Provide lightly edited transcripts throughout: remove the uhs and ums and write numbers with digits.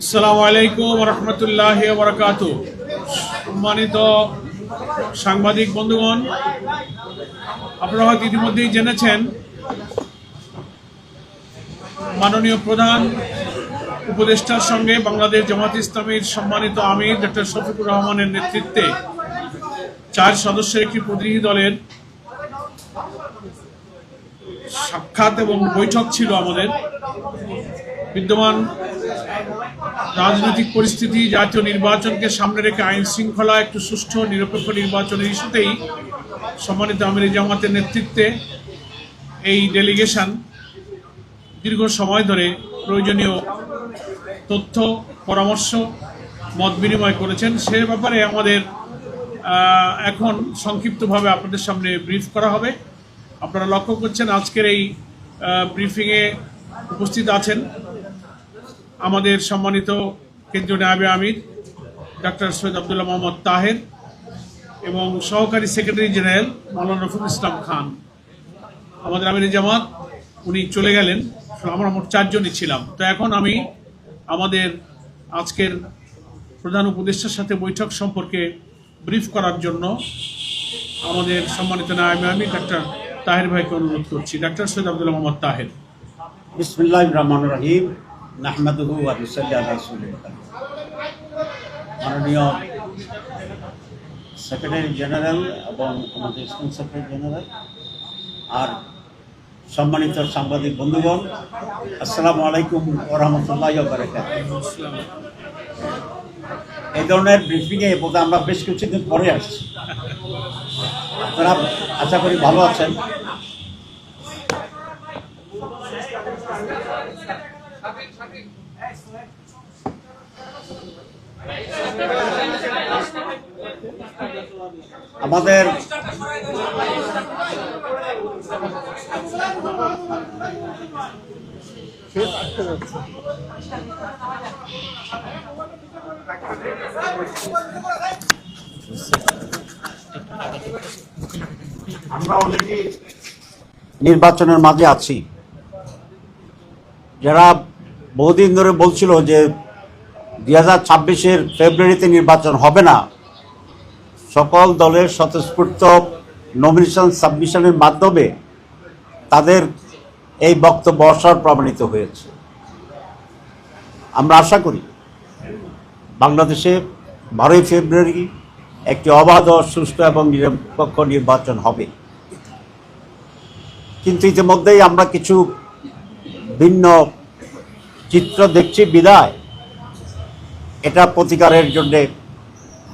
আসসালামু আলাইকুম রহমতুল্লাহি ওয়া বারাকাতুহু। সম্মানিত সাংবাদিক বন্ধুগণ, আপনারা হয়তো ইতিমধ্যেই জেনেছেন মাননীয় প্রধান উপদেষ্টার সঙ্গে বাংলাদেশ জামাত ইসলামীর সম্মানিত আমির ডক্টর শফিকুর রহমানের নেতৃত্বে 4 সদস্যের একটি প্রতিনিধি দলের সাক্ষাৎ এবং বৈঠক ছিল। আমাদের বিদ্যমান রাজনৈতিক পরিস্থিতি, জাতীয় নির্বাচনকে সামনে রেখে আইন শৃঙ্খলা, একটু সুষ্ঠু নিরপেক্ষ নির্বাচনের ইস্যুতেই সম্মানিত আমির জামাতের নেতৃত্বে এই ডেলিগেশন দীর্ঘ সময় ধরে প্রয়োজনীয় তথ্য, পরামর্শ, মত বিনিময় করেছেন। সে ব্যাপারে আমাদের এখন সংক্ষিপ্তভাবে আপনাদের সামনে ব্রিফ করা হবে। আপনারা লক্ষ্য করছেন আজকের এই ব্রিফিংয়ে উপস্থিত আছেন আমাদের সম্মানিত কেন্দ্রীয় নায়েবে আমির ডক্টর সৈয়দ আব্দুল্লাহ মোহাম্মদ তাহের এবং সহকারী সেক্রেটারি জেনারেল মাওলানা রফিকুল ইসলাম খান। আমাদের আমির জামাত উনি চলে গেলেন, আমরা মোট 4 জনই ছিলাম। তো এখন আমি আমাদের আজকের প্রধান উপদেষ্টার সাথে বৈঠক সম্পর্কে ব্রিফ করার জন্য আমাদের সম্মানিত নায়েবে আমির ডক্টর তাহের ভাইকে অনুরোধ করছি। ডক্টর সৈয়দ আব্দুল্লাহ মোহাম্মদ তাহের। বিসমিল্লাহির রহমানির রহিম। নাহমাদুহু ওয়া নুসাল্লি আলা রাসূলিল কারীম। মাননীয় সেক্রেটারি জেনারেল এবং আমাদের স্কুল সেক্রেটারি জেনারেল আর সম্মানিত সাংবাদিক বন্ধুগণ, আসসালামু আলাইকুম ওয়া রাহমাতুল্লাহি ওয়া বারাকাতুহু। এই ধরনের ব্রিফিংয়ে বোধহয় আমরা বেশ কিছুদিন পরে আসছি। আপনারা আশা করি ভালো আছেন। আমাদের আমরা অলরেডি নির্বাচনের মাঝে আছি। যারা বহুদিন ধরে বলছিল যে 2026-এর ফেব্রুয়ারিতে নির্বাচন হবে না, সকল দলের স্বতঃস্ফূর্ত নমিনেশন সাবমিশনের মাধ্যমে তাদের এই বক্তব্য অসার প্রমাণিত হয়েছে। আমরা আশা করি বাংলাদেশে 12ই ফেব্রুয়ারি একটি অবাধ, সুষ্ঠু এবং নিরপেক্ষ নির্বাচন হবে। কিন্তু ইতিমধ্যেই আমরা কিছু ভিন্ন চিত্র দেখছি বিদায় এটা প্রতিকারের জন্যে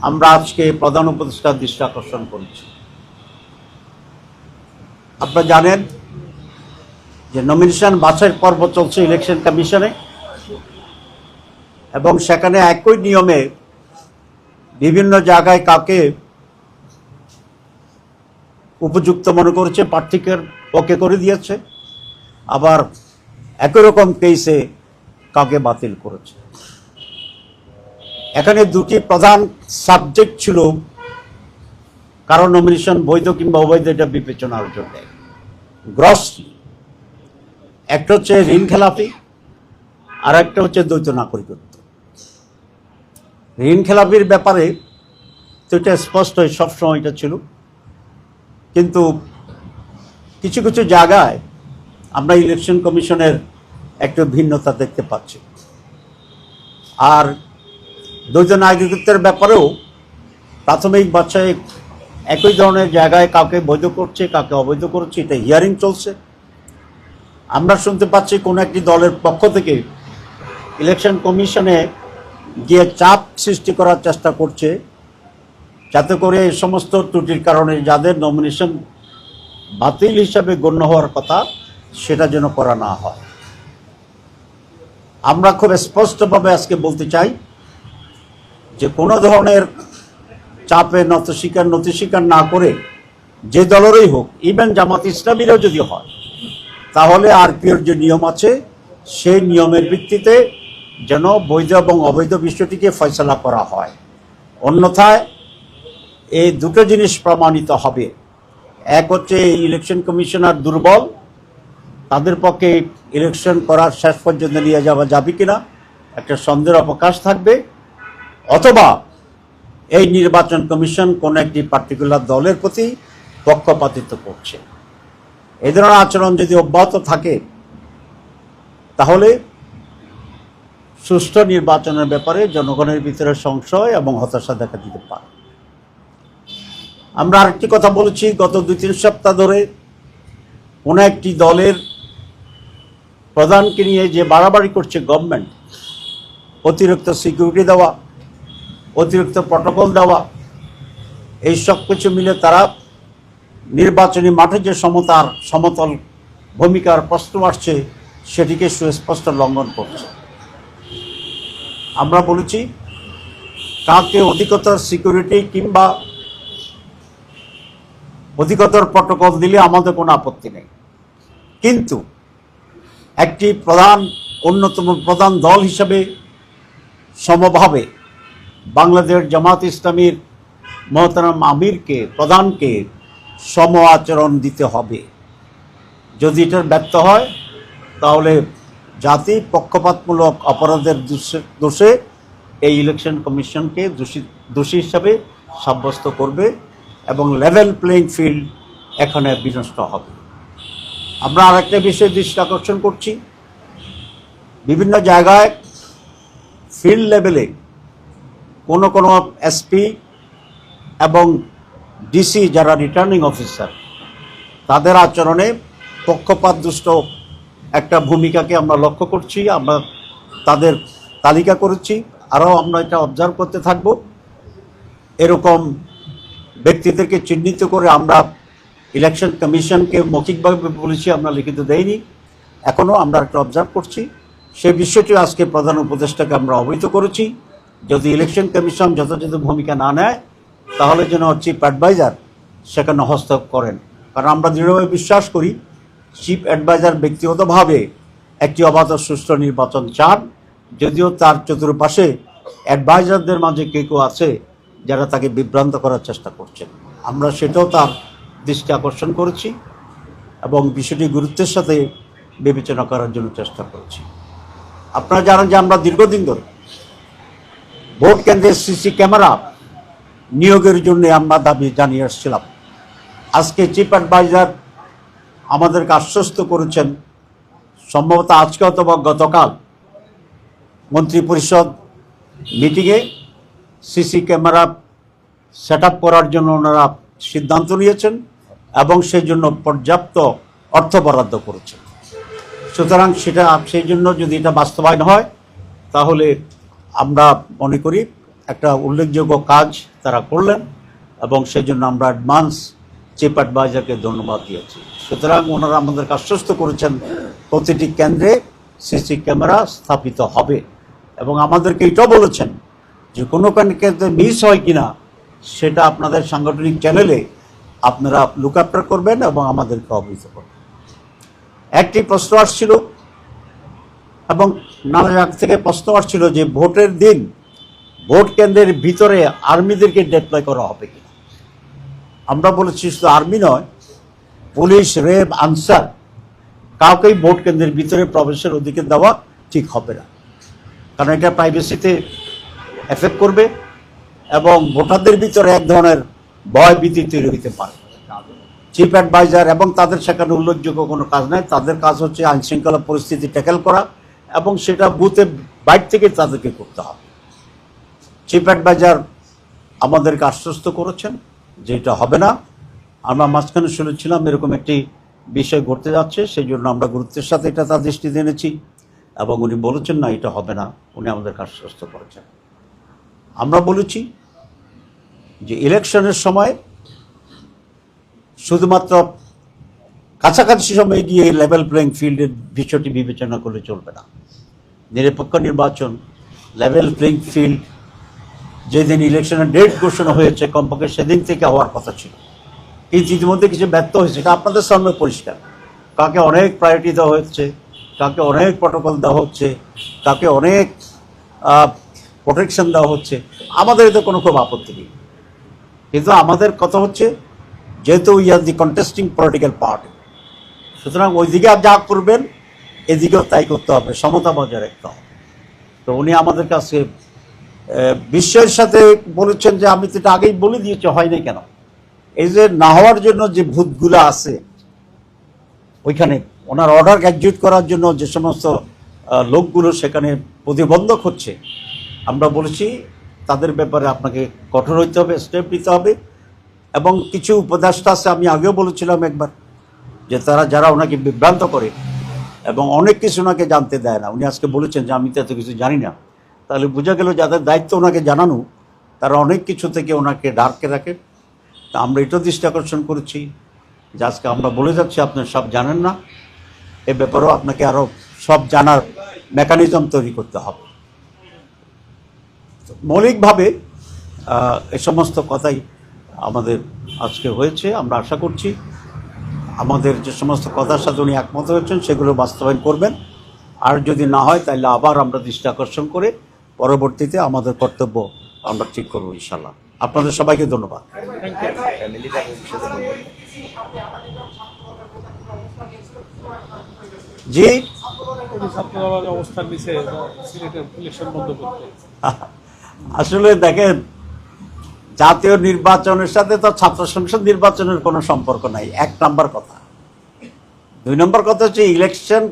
আমরা আজকে প্রধান উপদেষ্টার দৃষ্টি আকর্ষণ করছি। আপনারা জানেন যে নমিনেশন বাছাইয়ের পর্ব চলছে ইলেকশন কমিশনে এবং সেখানে একই নিয়মে বিভিন্ন জায়গায় কাকে উপযুক্ত মনে করেছে প্রার্থীকে ওকে করে দিয়েছে, আবার একই রকম কেসে কাকে বাতিল করেছে। এখানে দুটি প্রধান সাবজেক্ট ছিল কারণ নমিনেশন বৈধ কিংবা অবৈধ এটা বিবেচনার জন্য। গ্রসলি একটা হচ্ছে ঋণ খেলাপি আর একটা হচ্ছে দ্বৈত নাগরিকত্ব। ঋণ খেলাপির ব্যাপারে তো এটা স্পষ্ট সবসময় এটা ছিল, কিন্তু কিছু কিছু জায়গায় আমরা ইলেকশন কমিশনের একটু ভিন্নতা দেখতে পাচ্ছি। আর দ্বৈত নাগরিকত্বের ব্যাপারেও প্রাথমিক বাছাই একই ধরনের জায়গায় কাউকে বৈধ করছে, কাউকে অবৈধ করছে, এটা হিয়ারিং চলছে। আমরা শুনতে পাচ্ছি কোনো একটি দলের পক্ষ থেকে ইলেকশন কমিশনে গিয়ে চাপ সৃষ্টি করার চেষ্টা করছে যাতে করে এই সমস্ত ত্রুটির কারণে যাদের নমিনেশন বাতিল হিসাবে গণ্য হওয়ার কথা সেটা যেন করা না হয়। আমরা খুব স্পষ্টভাবে আজকে বলতে চাই যে কোনো ধরনের চাপে নতি স্বীকার না করে যে দলেরই হোক, ইভেন জামাত ইসলামীরও যদি হয়, তাহলে আরপিওর যে নিয়ম আছে সেই নিয়মের ভিত্তিতে যেন বৈধ এবং অবৈধ বিষয়টিকে ফয়সালা করা হয়। অন্যথায় এই দুটো জিনিস প্রমাণিত হবে। এক হচ্ছে ইলেকশন কমিশনার দুর্বল, তাদের পক্ষে ইলেকশন করার শেষ পর্যন্ত নিয়ে যাওয়া যাবে কিনা একটা সন্দেহের অবকাশ থাকবে, অথবা এই নির্বাচন কমিশন কোন একটি পার্টিকুলার দলের প্রতি পক্ষপাতিত্ব করছে। এই ধরনের আচরণ যদি অব্যাহত থাকে তাহলে সুষ্ঠু নির্বাচনের ব্যাপারে জনগণের ভিতরে সংশয় এবং হতাশা দেখা দিতে পারে। আমরা আরেকটি কথা বলেছি, গত 2-3 সপ্তাহ ধরে কোনো একটি দলের প্রধানকে নিয়ে যে বাড়াবাড়ি করছে গভর্নমেন্ট, অতিরিক্ত সিকিউরিটি দেওয়া, অতিরিক্ত প্রটোকল দেওয়া, এই সব কিছু মিলে তারা নির্বাচনী মাঠে যে সমতল ভূমিকার প্রশ্ন আসছে সেটিকে সুস্পষ্ট লঙ্ঘন করছে। আমরা বলেছি কাউকে অধিকতর সিকিউরিটি কিংবা অধিকতর প্রটোকল দিলে আমাদের কোনো আপত্তি নেই, কিন্তু একটি অন্যতম প্রধান দল হিসাবে সমভাবে বাংলাদেশ জামাত ইসলামীর মহতারাম আমিরকে, প্রধানকে সম আচরণ দিতে হবে। যদি এটার ব্যর্থ হয় তাহলে জাতি পক্ষপাতমূলক অপরাধের দোষে এই ইলেকশন কমিশনকে দোষী হিসাবে সাব্যস্ত করবে এবং লেভেল প্লেইং ফিল্ড এখানে বিনষ্ট হবে। আমরা আরেকটা বিষয়ে দৃষ্টি আকর্ষণ করছি, বিভিন্ন জায়গায় ফিল্ড লেভেলে কোনো এসপি এবং ডিসি যারা রিটার্নিং অফিসার তাদের আচরণে পক্ষপাতদুষ্ট একটা ভূমিকাকে আমরা লক্ষ্য করছি। আমরা তাদের তালিকা করেছি, আরও আমরা এটা অবজার্ভ করতে থাকব। এরকম ব্যক্তিদেরকে চিহ্নিত করে আমরা ইলেকশন কমিশনকে মৌখিকভাবে বলেছি, আমরা লিখিত দেইনি, এখনও আমরা একটা অবজার্ভ করছি। সেই বিষয়টি আজকে প্রধান উপদেষ্টাকে আমরা অবহিত করেছি। যদি ইলেকশন কমিশন যথাযথ ভূমিকা না নেয় তাহলে যেন চিফ অ্যাডভাইজার সেখানে হস্তক্ষেপ করেন, কারণ আমরা দৃঢ়ভাবে বিশ্বাস করি চিফ অ্যাডভাইজার ব্যক্তিগতভাবে একটি অবাধ সুষ্ঠু নির্বাচন চান, যদিও তার চতুর্পাশে অ্যাডভাইজারদের মাঝে কেউ আছে যারা তাকে বিভ্রান্ত করার চেষ্টা করছেন। আমরা সেটাও তার দৃষ্টি আকর্ষণ করেছি এবং বিষয়টি গুরুত্বের সাথে বিবেচনা করার জন্য চেষ্টা করেছি। আপনারা জানেন যে আমরা দীর্ঘদিন ধরে ভোট কেন্দ্রের সিসি ক্যামেরা নিয়োগের জন্য আমরা দাবি জানিয়ে আসছিলাম। আজকে চিফ অ্যাডভাইজার আমাদেরকে আশ্বস্ত করেছেন, সম্ভবত আজকে অথবা গতকাল মন্ত্রিপরিষদ মিটিংয়ে সিসি ক্যামেরা সেট আপ করার জন্য ওনারা সিদ্ধান্ত নিয়েছেন এবং সেই জন্য পর্যাপ্ত অর্থ বরাদ্দ করেছেন। সুতরাং সেই জন্য যদি এটা বাস্তবায়ন হয় তাহলে আমরা মনে করি একটা উল্লেখযোগ্য কাজ তারা করলেন এবং সেই জন্য আমরা অ্যাডভান্স চিফ অ্যাডভাইজারকে ধন্যবাদ দিয়েছি। সুতরাং ওনারা আমাদেরকে আশ্বস্ত করেছেন প্রতিটি কেন্দ্রে সিসি ক্যামেরা স্থাপিত হবে এবং আমাদেরকে এটাও বলেছেন যে কোনো কেন্দ্রে মিস হয় কিনা সেটা আপনাদের সাংগঠনিক চ্যানেলে আপনারা লুক আফটার করবেন এবং আমাদেরকে অবহিত করবেন। একটি প্রশ্ন আসছিল এবং নানা জায়গা থেকে প্রশ্ন আসছিল যে ভোটের দিন ভোট কেন্দ্রের ভিতরে আর্মিদেরকে ডিপ্লয় করা হবে কিনা। আমরা বলেছি শুধু আর্মি নয়, পুলিশ, র্যাব, আনসার কাউকেই ভোট কেন্দ্রের ভিতরে প্রবেশের অধিকার দেওয়া ঠিক হবে না, কারণ এটা প্রাইভেসিতে এফেক্ট করবে এবং ভোটারদের ভিতরে এক ধরনের ভয় ভীতি তৈরি হতে পারে। চিফ অ্যাডভাইজার এবং তাদের সেখানে উল্লেখযোগ্য কোনো কাজ নাই, তাদের কাজ হচ্ছে আইনশৃঙ্খলা পরিস্থিতি ট্যাকেল করা এবং সেটা বুথে বাইরে থেকে তাদেরকে করতে হবে। চিফ অ্যাডভাইজার আমাদেরকে আশ্বস্ত করেছেন যে এটা হবে না। আমরা মাঝখানে শুনেছিলাম এরকম একটি বিষয় ঘটতে যাচ্ছে, সেই জন্য আমরা গুরুত্বের সাথে এটা তার দৃষ্টিতে এনেছি এবং উনি বলেছেন না এটা হবে না, উনি আমাদেরকে আশ্বস্ত করেছেন। আমরা বলেছি যে ইলেকশনের সময় শুধুমাত্র কাছাকাছি সময় গিয়ে লেভেল প্লেইং ফিল্ডের বিষয়টি বিবেচনা করলে চলবে না। নিরপেক্ষ নির্বাচন, লেভেল প্লেইং ফিল্ড যেদিন ইলেকশনের ডেট ঘোষণা হয়েছে কমপক্ষে সেদিন থেকে হওয়ার কথা ছিল, কিন্তু ইতিমধ্যে কিছু ব্যর্থ হয়েছে। এটা আপনাদের সামনে পরিষ্কার, কাকে অনেক প্রায়োরিটি দেওয়া হচ্ছে, কাকে অনেক প্রটোকল দেওয়া হচ্ছে, কাকে অনেক প্রোটেকশন দেওয়া হচ্ছে। আমাদের এতে কোনো খুব আপত্তি নেই, কিন্তু আমাদের কথা হচ্ছে যেহেতু we are the contesting political party, সুতরাং ওইদিকে যা করবেন এদিকেও তাই করতে হবে, সমতা বজায় রাখতে হবে। তো উনি আমাদের কাছে বিশ্বের সাথে বলেছেন যে আমি তো এটা আগেই বলে দিয়েছি, হয় নাই কেন? এই যে না হওয়ার জন্য যে ভূতগুলো আছে ওইখানে ওনার অর্ডার এক্সিকিউট করার জন্য যে সমস্ত লোকগুলো সেখানে প্রতিবন্ধক হচ্ছে, আমরা বলেছি তাদের ব্যাপারে আপনাকে কঠোর হইতে হবে, স্টেপ নিতে হবে। এবং কিছু উপদেষ্টা আছে, আমি আগেও বলেছিলাম একবার, যে তারা যারা ওনাকে বিভ্রান্ত করে এবং অনেক কিছু ওনাকে জানতে দেয় না। উনি আজকে বলেছেন যে আমি তো এত কিছু জানি না, তাহলে বোঝা গেল যাদের দায়িত্ব ওনাকে জানানো তারা অনেক কিছু থেকে ওনাকে ডার্কে রাখে। তা আমরা এটাও দৃষ্টি আকর্ষণ করেছি যে আজকে আমরা বলে যাচ্ছি আপনারা সব জানেন না, এ ব্যাপারেও আপনাকে আরও সব জানার মেকানিজম তৈরি করতে হবে। মৌলিকভাবে এই সমস্ত কথাই আমাদের আজকে হয়েছে। আমরা আশা করছি আমাদের যে সমস্ত কথার সাথে উনি একমত হয়েছেন সেগুলো বাস্তবায়ন করবেন। আর যদি না হয় তাহলে আবার আমরা দৃষ্টি আকর্ষণ করে পরবর্তীতে আমাদের কর্তব্য আমরা ঠিক করবো ইনশাল্লাহ। আপনাদের সবাইকে ধন্যবাদ। জি, অবস্থান নিচে সিলেটের ইলেকশন বন্ধ করতে। আসলে দেখেন, জাতীয় নির্বাচনের সাথে তো ছাত্র সংসদ নির্বাচনের কোনো সম্পর্ক নাই, এক নাম্বার কথা। দুই নম্বর কথা হচ্ছে ইলেকশন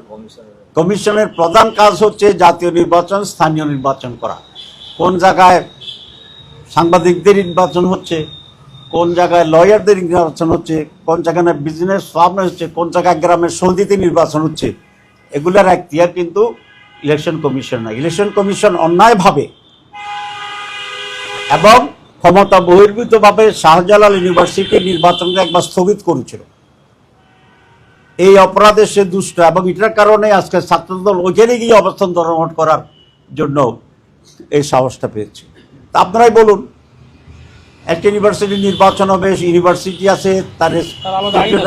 কমিশনের প্রধান কাজ হচ্ছে জাতীয় নির্বাচন, স্থানীয় নির্বাচন করা। কোন জায়গায় সাংবাদিকদের নির্বাচন হচ্ছে, কোন জায়গায় লয়ারদের নির্বাচন হচ্ছে, কোন জায়গায় বিজনেস ফার্ম হচ্ছে, কোন জায়গায় গ্রামের সন্ধিতে নির্বাচন হচ্ছে, এগুলার এখতিয়ার কিন্তু ইলেকশন কমিশন না। ইলেকশন কমিশন অন্যায়ভাবে এবং ক্ষমতা বহির্ভূতভাবে শাহজালাল ইউনিভার্সিটির নির্বাচনকে একবার স্থগিত করেছিল। এই অপরাধে সে দুষ্ট এবং এটার কারণে আজকে ছাত্রদল ওইখানে গিয়ে অবস্থান ধর্মঘট করার জন্য এই সাহসটা পেয়েছে। তা আপনারাই বলুন, একটা ইউনিভার্সিটির নির্বাচন হবে, ইউনিভার্সিটি আছে, তার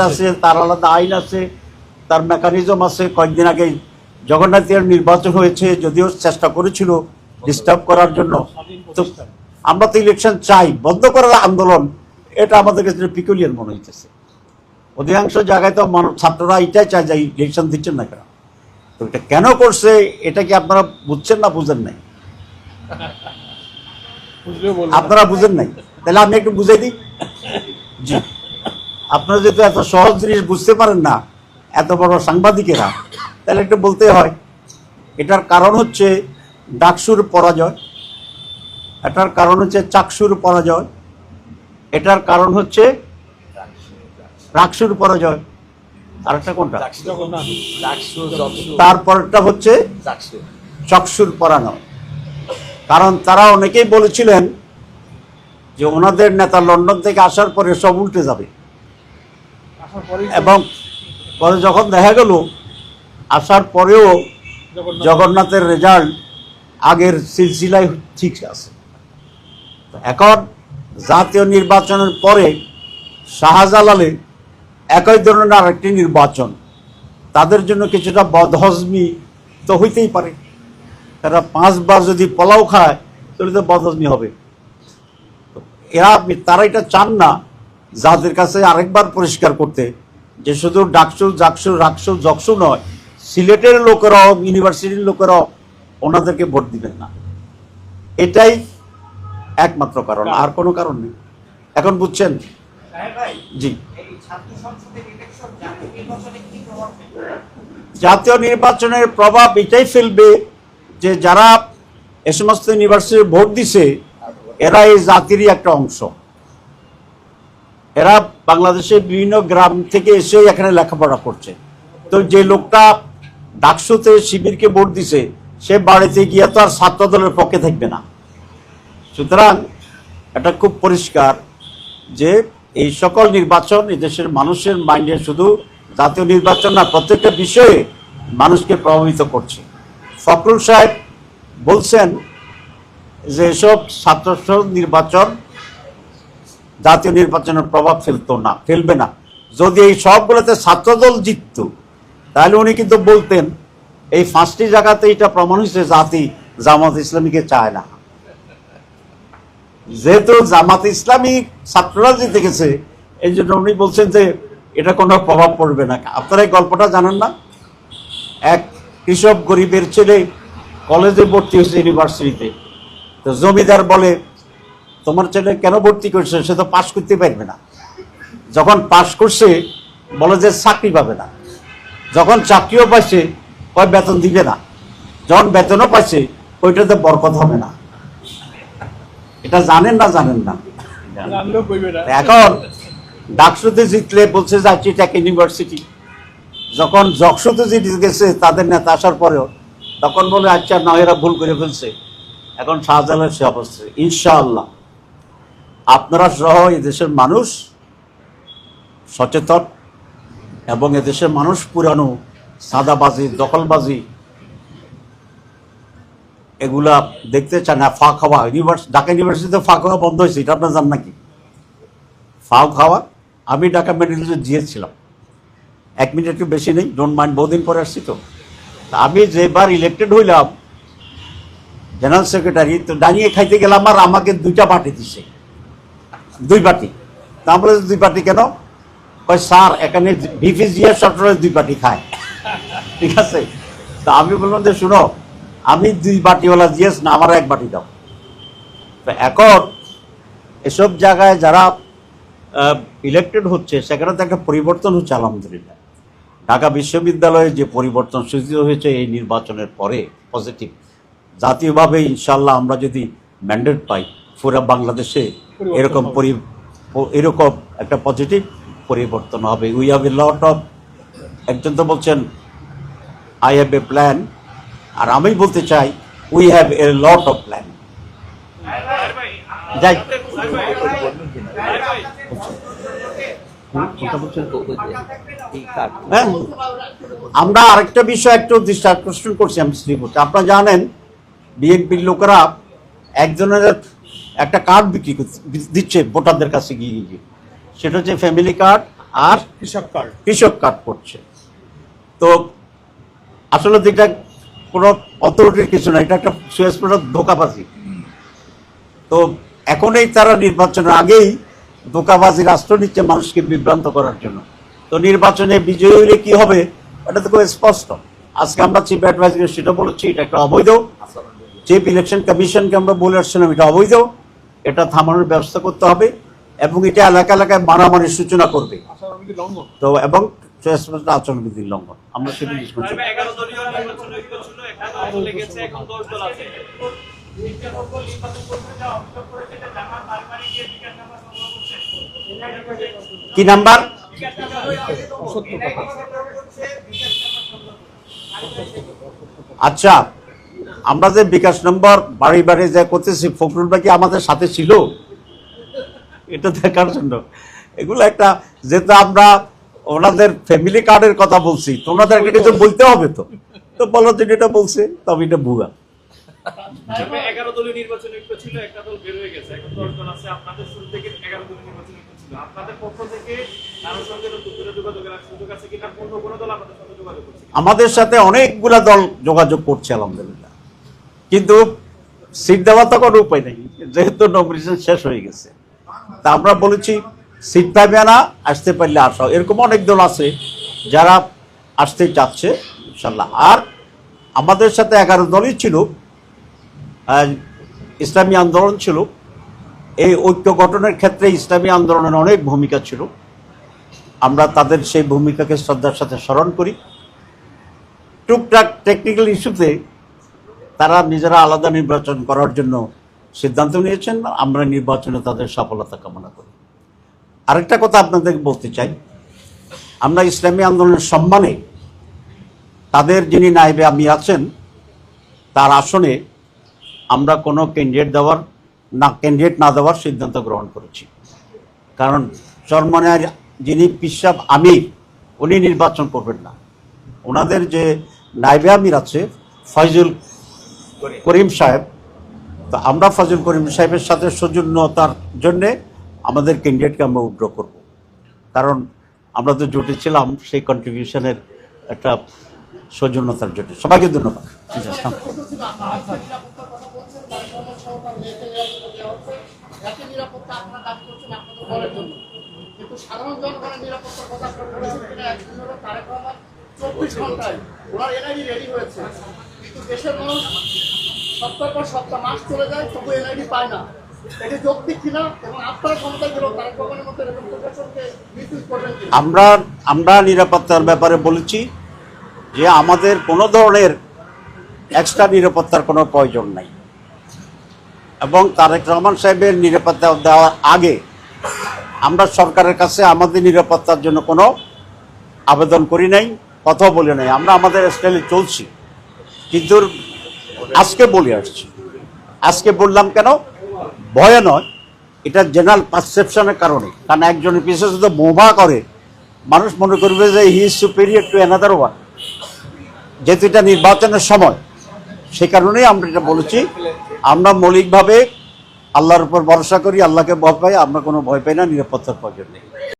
আছে, তার আলাদা আইন আছে, তার মেকানিজম আছে। কয়েকদিন আগে জগন্নাথের নির্বাচন হয়েছে, যদিও চেষ্টা করেছিল ডিস্টার্ব করার জন্য। তো আমরা তো ইলেকশন চাই, বন্ধ করার আন্দোলন, এটা আমাদের কাছে পিকুলিয়ার মনে হইতেছে। অধিকাংশ জায়গায় তো ছাত্ররা এটাই চায় যে ইলেকশন দিচ্ছেন না কেন। তো এটা কেন করছে এটা কি আপনারা বুঝছেন না বুঝেন নাই? আপনারা বুঝেন নাই, তাহলে আমি একটু বুঝাই দিই। জি, আপনারা যেহেতু এত সহজ জিনিস বুঝতে পারেন না, এত বড় সাংবাদিকেরা, তাহলে একটু বলতে হয়। এটার কারণ হচ্ছে ডাকসুর পরাজয়, এটার কারণ হচ্ছে চাকসুর পরাজয়, এটার কারণ হচ্ছে রাকসুর পরাজয়, আর একটা কোনটা, তারপরটা হচ্ছে চকসুর পরাজয়। কারণ তারা অনেকেই বলেছিলেন যে ওনাদের নেতা লন্ডন থেকে আসার পরে সব উল্টে যাবে, এবং পরে যখন দেখা গেল আসার পরেও জগন্নাথের রেজাল্ট আগের সিলসিলায় ঠিক আছে। এখন জাতীয় নির্বাচনের পরে শাহজালালে একই ধরনের আরেকটি নির্বাচন, তাদের জন্য কিছুটা বদহজমি তো হইতেই পারে। তারা 5 বার যদি পোলাও খায় তাহলে তো বদহজমি হবে। তারা এটা চান না যাদের কাছে আরেকবার পরিষ্কার করতে যে শুধু ডাকসু জাকসু রাকসু জকসু নয়, সিলেটের লোকেরাও ইউনিভার্সিটির লোকেরাও ওনাদেরকে ভোট দিবেন না। এটাই একমাত্র কারণ, আর কোনো কারণ নেই। এখন বুঝছেন? জি, জাতীয় নির্বাচনের প্রভাব এটাই ফেলবে যে যারা এ সমস্ত ইউনিভার্সিটি ভোট দিছে এরা এই জাতিরই একটা অংশ। এরা বাংলাদেশের বিভিন্ন গ্রাম থেকে এসে এখানে লেখাপড়া করছে। তো যে লোকটা ডাকসুতে শিবিরকে ভোট দিছে সে বাড়িতে গিয়ে তো আর ছাত্র দলের পক্ষে থাকবে না। সুতরাং এটা খুব পরিষ্কার যে এই সকল নির্বাচন এদেশের মানুষের মাইন্ডে শুধু জাতীয় নির্বাচন না, প্রত্যেকটা বিষয়ে মানুষকে প্রভাবিত করছে। ফখরুল সাহেব বলছেন যে এসব ছাত্র নির্বাচন জাতীয় নির্বাচনের প্রভাব ফেলবে না। যদি এই সবগুলোতে ছাত্রদল জিতত তাহলে উনি কিন্তু বলতেন এই 5টি জায়গাতে এটা প্রমাণ হয়েছে জাতি জামাত ইসলামীকে চায় না। যেহেতু জামাত ইসলামী ছাত্ররা জিতে গেছে এই জন্য উনি বলছেন যে এটা কোনো প্রভাব পড়বে না। আপনারা এই গল্পটা জানেন না? এক কৃষক গরিবের ছেলে কলেজে ভর্তি হয়েছে ইউনিভার্সিটিতে, তো জমিদার বলে তোমার ছেলে কেন ভর্তি করছে, সে তো পাশ করতে পারবে না। যখন পাশ করছে বলে যে চাকরি পাবে না, যখন চাকরিও পাইছে কয় বেতন দিবে না, যখন বেতনও পাইছে ওইটাতে বরকত হবে না। এটা জানেন না? এখন ডাকসুতে জিতলে বলছে যাচ্ছি টেক ইউনিভার্সিটি, যখন জকসুতে জিতে গেছে তাদের নেতা আসার পরেও তখন বলে আচ্ছা না এরা ভুল করে ফেলছে। এখন শাহজালালের সে অবস্থা। ইনশাআল্লাহ আপনারা সহ এদেশের মানুষ সচেতন এবং এদেশের মানুষ পুরানো সাদাবাজি, দখলবাজি এগুলা দেখতে চায় না। ফাঁক খাওয়া ঢাকা ইউনিভার্সিটিতে ফাঁক খাওয়া বন্ধ হয়েছে, এটা আপনার জান নাকি? ফাঁক খাওয়া, আমি ঢাকা মেডিকেলে গিয়েছিলাম, 1 মিনিট একটু বেশি নেই, ডোন্ট মাইন্ড, বহুদিন পরে আসছি তো। আমি যেবার ইলেক্টেড হইলাম জেনারেল সেক্রেটারি, তো দাঁড়িয়ে খাইতে গেলাম আর আমাকে 2টা বাটি দিছে, 2 বাটি। তা বলে 2 বাটি কেন? কয় স্যার এখানে বিপিজিএফ সফটওয়্যার 2 বাটি খায়, ঠিক আছে। তা আমি বললাম যে শুনো, আমি 2 বাটিওয়ালা জিএস না, আমার 1 বাটি দাও। তো এখন এসব জায়গায় যারা ইলেক্টেড হচ্ছে সেখানে তো একটা পরিবর্তন হচ্ছে আলহামদুলিল্লাহ। ঢাকা বিশ্ববিদ্যালয়ে যে পরিবর্তন সৃষ্টি হয়েছে এই নির্বাচনের পরে পজিটিভ, জাতীয়ভাবে ইনশাল্লাহ আমরা যদি ম্যান্ডেট পাই পুরো বাংলাদেশে এরকম একটা পজিটিভ পরিবর্তন হবে। We have a lot of, একজন তো বলছেন আই হ্যাভ এ প্ল্যান, আর আমি বলতে চাই we have a lot of plan. যাই হ্যাঁ, আমরা আরেকটা বিষয় একটু দৃষ্টি আকর্ষণ করছি। আমি শ্রীপুর, আপনারা জানেন বিএনপির লোকেরা একজনের একটা কার্ড বিক্রি দিচ্ছে ভোটারদের কাছে গিয়ে গিয়ে, সেটা হচ্ছে ফ্যামিলি কার্ড আর কৃষক কার্ড করছে। তো আসলে যেটা কোনো অথরিটির কিছু না, এটা একটা সুস্পষ্ট ধোঁকাবাজি। তো এখনই তারা নির্বাচনের আগেই ধোঁকাবাজি রাষ্ট্র নিচ্ছে মানুষকে বিভ্রান্ত করার জন্য। তো নির্বাচনে বিজয়ী হলে কি হবে এটা তো খুব স্পষ্ট। আজকে আমরা চিফ অ্যাডভাইজার সেটা বলেছি, এটা একটা অবৈধ। চিফ ইলেকশন কমিশনকে আমরা বলে আসছিলাম এটা অবৈধ, এটা থামানোর ব্যবস্থা করতে হবে এবং এটা এলাকা এলাকায় মারামারির সূচনা করবে। তো এবং আচরণবিধির লঙ্ঘন আমরা সেটা করছি। কি নাম্বার? আচ্ছা, আমরা যে বিকাশ নম্বর বাড়ি বাড়ি যা করতেছি, ফখরুল ভাই কি আমাদের সাথে ছিল এটা দেখার জন্য? এগুলো একটা, যেহেতু আমরা ওনাদের ফ্যামিলি কার্ডের কথা বলছি, তো ওনাদের একটা কিছু বলতে হবে, তো বলো যে এটা বলছে, তবে এটা ভুয়া। 11 দলীয় নির্বাচন ছিল, একটা দল বের হয়ে গেছে, এখন 10 দল আছে। আপনাদের শুরু থেকে 11 দলীয় নির্বাচন ছিল, আপনাদের পক্ষ থেকে কারোর সঙ্গে যোগাযোগের সুযোগ আছে কিনা? কোন দল আপনাদের সঙ্গে যোগাযোগ করছে? আমাদের সাথে অনেকগুলা দল যোগাযোগ করছে আলহামদুলিল্লাহ, কিন্তু সিট দেওয়া তো কোনো উপায় নেই, যেহেতু নমিনেশন শেষ হয়ে গেছে। তা আমরা বলেছি সিট পাইবে না, আসতে পারলে আসো। এরকম অনেক দল আছে যারা আসতে চাচ্ছে ইনশাল্লাহ। আর আমাদের সাথে 11 দলই ছিল, ইসলামী আন্দোলন ছিল। এই ঐক্য গঠনের ক্ষেত্রে ইসলামী আন্দোলনের অনেক ভূমিকা ছিল, আমরা তাদের সেই ভূমিকাকে শ্রদ্ধার সাথে স্মরণ করি। টুকটাক টেকনিক্যাল ইস্যুতে তারা নিজেরা আলাদা নির্বাচন করার জন্য সিদ্ধান্ত নিয়েছেন, আমরা নির্বাচনে তাদের সফলতা কামনা করি। আরেকটা কথা আপনাদের বলতে চাই, আমরা ইসলামী আন্দোলনের সম্মানে তাদের যিনি নায়েবে আমি আছেন তার আসনে আমরা কোনো ক্যান্ডিডেট না দেওয়ার সিদ্ধান্ত গ্রহণ করেছি। কারণ চরমনার যিনি পিসাব আমির উনি নির্বাচন করবেন না, ওনাদের যে নায়েবে আমির আছে ফয়জুল করিম সাহেব, তো আমরা ফয়জুল করিম সাহেবের সাথে সৌজন্যতার জন্যে আমাদের ক্যান্ডিডেটকে আমরা উইথড্র করব। কারণ আমরা তো জুটেছিলাম সেই কন্ট্রিবিউশনের একটা সৌজন্যতার জন্য। সবাইকে ধন্যবাদ। সাধারণ জনগণের নিরাপত্তার কথা বলেছেন কিনা? 24 ঘন্টায় ওনার এনআইডি রেডি হয়েছে, কিন্তু দেশের মানুষ সপ্তাহ পর সপ্তাহ মাস চলে যায় তবু এনআইডি পায় না, এটা যৌক্তিক কিনা? এবং আপনারা ক্ষমতায় গেলেও তারা কখনের মতো এরকম প্রশাসনকে মিসইউজ করবেন কিনা? আমরা নিরাপত্তার ব্যাপারে বলেছি যে আমাদের কোনো ধরনের এক্সট্রা নিরাপত্তার কোনো প্রয়োজন নাই, এবং তারেক রহমান সাহেবের নিরাপত্তা দেওয়ার আগে আমরা সরকারের কাছে আমাদের নিরাপত্তার জন্য কোনো আবেদন করি নাই, কথা বলি নাই। আমরা আমাদের স্টাইলে চলছি, কিন্তু আজকে বলে আসছি। আজকে বললাম কেন? ভয়ে নয়, এটা জেনারেল পারসেপশনের কারণে। কারণ একজনের পিছনে যদি বোমা করে মানুষ মনে করবে যে he is superior to another one, যেহেতু এটা নির্বাচনের সময়, সে কারণেই আমরা এটা বলেছি। আমরা মৌলিকভাবে আল্লাহর উপর ভরসা করি, আল্লাহকে ভয় পাই, আমরা কোনো ভয় পাই না, নিরাপত্তার প্রয়োজন নেই।